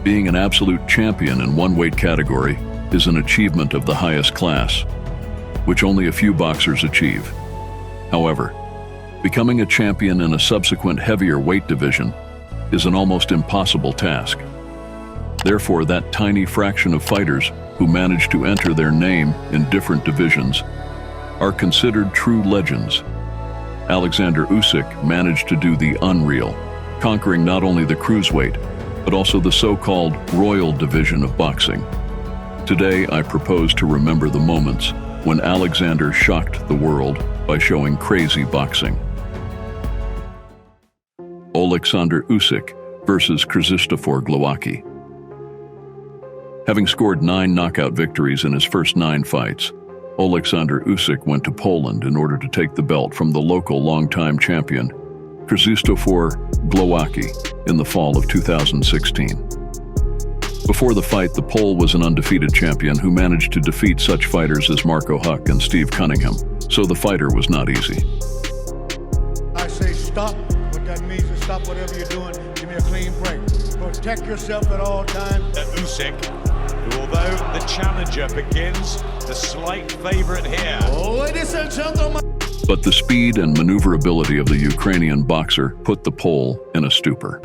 Being an absolute champion in one weight category is an achievement of the highest class, which only a few boxers achieve. However, becoming a champion in a subsequent heavier weight division is an almost impossible task. Therefore, that tiny fraction of fighters who manage to enter their name in different divisions are considered true legends. Oleksandr Usyk managed to do the unreal, conquering not only the cruiserweight, but also the so-called royal division of boxing. Today, I propose to remember the moments when Oleksandr shocked the world by showing crazy boxing. Oleksandr Usyk versus Krzysztof Glowacki. Having scored 9 knockout victories in his first 9 fights, Oleksandr Usyk went to Poland in order to take the belt from the local longtime champion, Krzysztof Glowacki, in the fall of 2016. Before the fight, the Pole was an undefeated champion who managed to defeat such fighters as Marco Huck and Steve Cunningham, so the fighter was not easy. I say stop. What that means is stop whatever you're doing. Give me a clean break. Protect yourself at all times. Usyk, who, although the challenger begins, the slight favorite here. Ladies and gentlemen. But the speed and maneuverability of the Ukrainian boxer put the Pole in a stupor.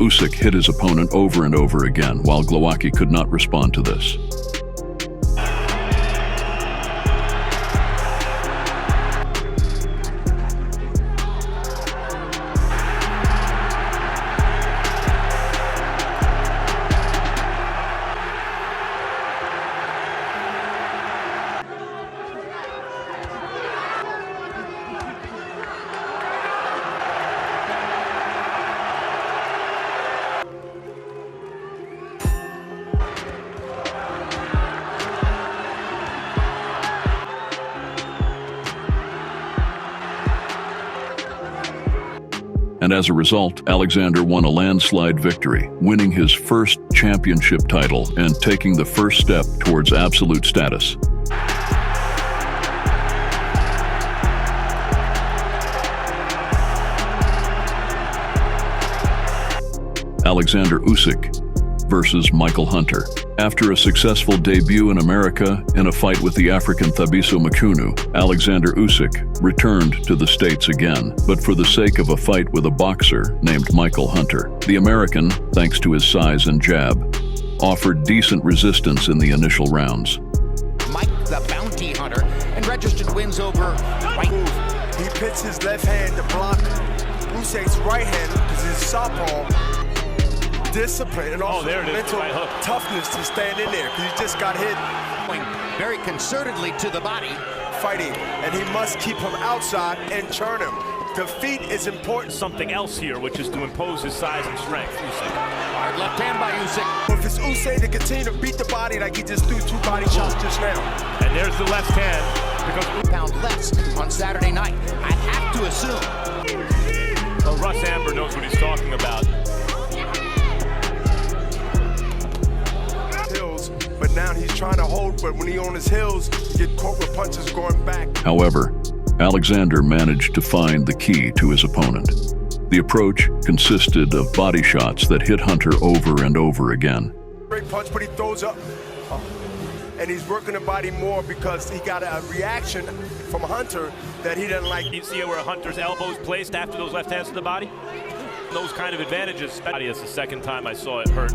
Usyk hit his opponent over and over again, while Glowacki could not respond to this. And as a result, Oleksandr won a landslide victory, winning his first championship title and taking the first step towards absolute status. Oleksandr Usyk versus Michael Hunter. After a successful debut in America in a fight with the African Thabiso Makunu, Oleksandr Usyk returned to the States again, but for the sake of a fight with a boxer named Michael Hunter. The American, thanks to his size and jab, offered decent resistance in the initial rounds. Mike the bounty hunter and registered wins over White. He pits his left hand to block Usyk's right hand because his southpaw. Discipline and also mental toughness to stand in there because he just got hit. Going very concertedly to the body. Fighting, and he must keep him outside and turn him. Defeat is important. Something else here, which is to impose his size and strength. Usyk. Hard left hand by Usyk. If it's Usyk to continue to beat the body like he just threw 2 body shots just now. And there's the left hand. Because pound less on Saturday night. I have to assume. Well, Russ Amber knows what he's talking about. But now he's trying to hold, but when he's on his heels, he get caught with punches going back. However, Oleksandr managed to find the key to his opponent. The approach consisted of body shots that hit Hunter over and over again. Great punch, but he throws up. And he's working the body more because he got a reaction from Hunter that he didn't like. You see where Hunter's elbows placed after those left hands to the body? Those kind of advantages. That's the second time I saw it hurt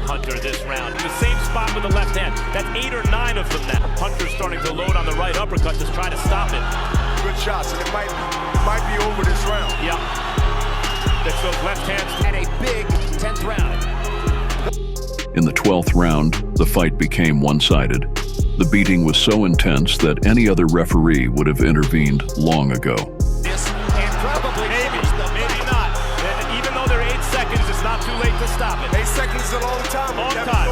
Hunter this round. The same spot with the left hand. That's 8 or 9 of them now. Hunter's starting to load on the right uppercut to try to stop it. Good shots, and it might be over this round. Yeah. That's those left hands. And a big 10th round. In the 12th round, the fight became one-sided. The beating was so intense that any other referee would have intervened long ago. Probably, maybe not. Even though they're 8 seconds, it's not too late to stop it. 8 seconds is a long time. Long time.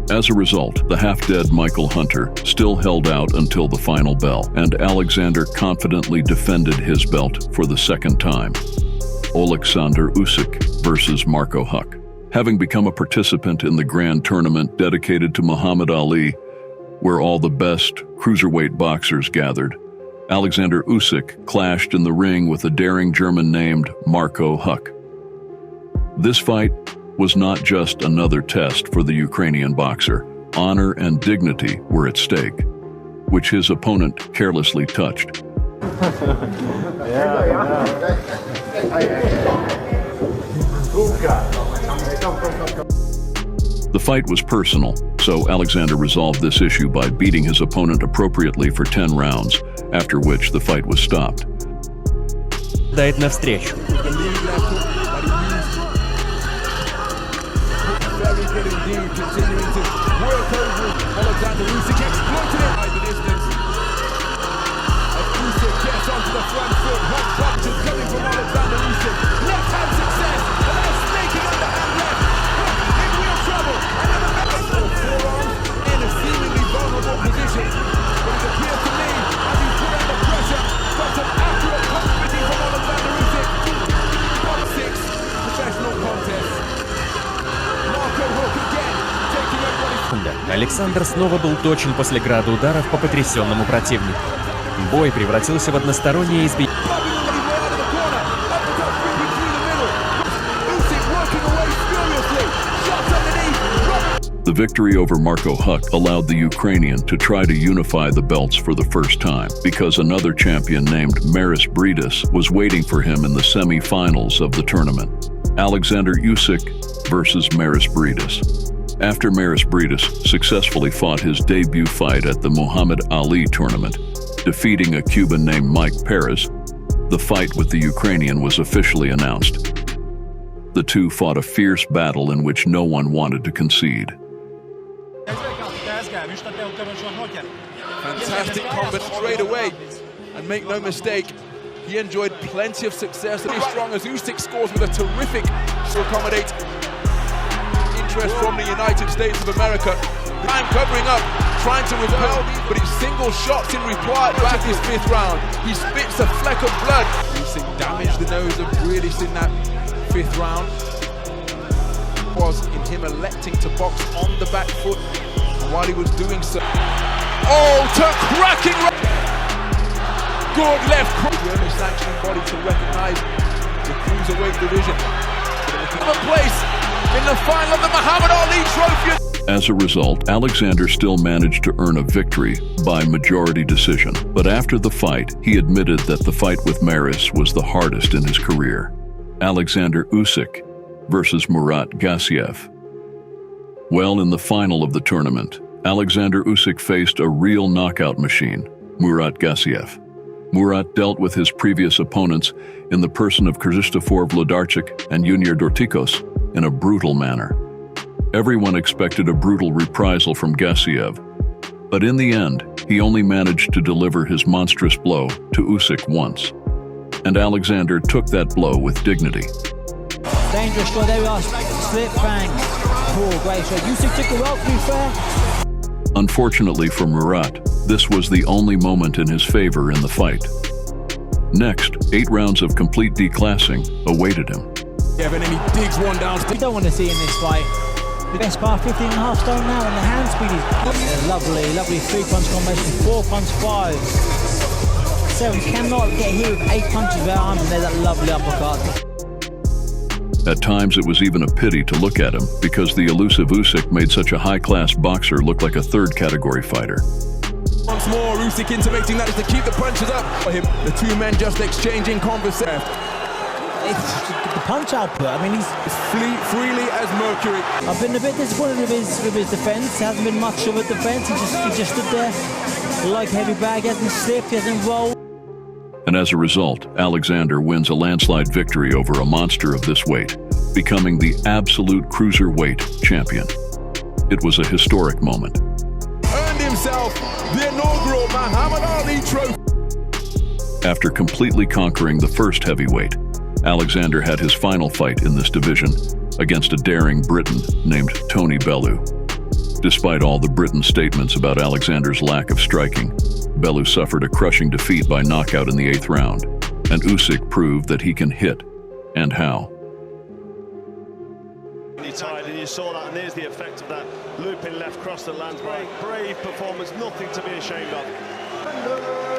As a result, the half-dead Michael Hunter still held out until the final bell, and Alexander confidently defended his belt for the second time. Oleksandr Usyk versus Marco Huck. Having become a participant in the grand tournament dedicated to Muhammad Ali, where all the best cruiserweight boxers gathered, Oleksandr Usyk clashed in the ring with a daring German named Marco Huck. This fight was not just another test for the Ukrainian boxer. Honor and dignity were at stake, which his opponent carelessly touched. The fight was personal, so Alexander resolved this issue by beating his opponent appropriately for 10 rounds, after which the fight was stopped. Дает навстречу. Very good indeed, continuing to work over Oleksandr Usyk, exploiting it by the distance. As Usyk gets onto the front foot, Huck punches coming from Oleksandr Usyk. Left hand success, and now snaking underhand left. Huck in real trouble, and then a forearm in a seemingly vulnerable position. But it appears to me, as he's put under pressure, got some accurate competing from Oleksandr Usyk. Top 6 professional contest. Александр снова был точен после града ударов по потрясенному противнику. Бой превратился в одностороннее избиение. The victory over Marco Huck allowed the Ukrainian to try to unify the belts for the first time, because another champion named Maris Bridis was waiting for him in the semi-finals of the tournament. Oleksandr Usyk versus Maris Bridis. After Maris Bridis successfully fought his debut fight at the Muhammad Ali tournament, defeating a Cuban named Mike Perez, the fight with the Ukrainian was officially announced. The two fought a fierce battle in which no one wanted to concede. Fantastic combat straight away, and make no mistake, he enjoyed plenty of success. As strong as Usyk scores with a terrific to accommodate interest from the United States of America. I'm covering up, trying to repel, but he's single shots in reply back his 5th round. He spits a fleck of blood. Usyk damaged the nose of Brilliance in that 5th round. Was in him electing to box on the back foot, and while he was doing so, cracking good left crook. The only sanctioning body to recognize the cruiserweight division. A place in the final of the Muhammad Ali Trophy. As a result, Alexander still managed to earn a victory by majority decision. But after the fight, he admitted that the fight with Maris was the hardest in his career. Alexandr Usyk versus Murat Gassiev. Well, in the final of the tournament, Alexandr Usyk faced a real knockout machine, Murat Gassiev. Murat dealt with his previous opponents in the person of Krzysztof Wlodarczyk and Junior Dorticos in a brutal manner. Everyone expected a brutal reprisal from Gassiev, but in the end, he only managed to deliver his monstrous blow to Usyk once. And Alexander took that blow with dignity. Dangerous shot, there we are, slip bang. Oh, great shot. Usyk took it well, to be fair. Unfortunately for Murat, this was the only moment in his favor in the fight. Next, 8 rounds of complete declassing awaited him. Yeah, but then he digs one down. We don't want to see in this fight. The best part, 15.5 stone now, and the hand speed is lovely 3-punch combination, 4 punch 5. 7 cannot get hit with 8 punches with arms, and there's that lovely uppercut. At times, it was even a pity to look at him, because the elusive Usyk made such a high-class boxer look like a third-category fighter. Once more, Usyk intimating that is to keep the punches up for him. The two men just exchanging conversation. It's the punch output. I mean, he's freely as Mercury. I've been a bit disappointed with his defense. Hasn't been much of a defense. He just stood there like heavy bag. He hasn't slipped. He hasn't rolled. And as a result, Alexander wins a landslide victory over a monster of this weight, becoming the absolute cruiserweight champion. It was a historic moment. Earned himself the inaugural Muhammad Ali Trophy. After completely conquering the first heavyweight, Alexander had his final fight in this division against a daring Briton named Tony Bellew. Despite all the Briton statements about Alexander's lack of striking, Bellew suffered a crushing defeat by knockout in the 8th round, and Usyk proved that he can hit, and how. Tied, and you saw that, and there's the effect of that looping left cross that lands. Brave performance, nothing to be ashamed of.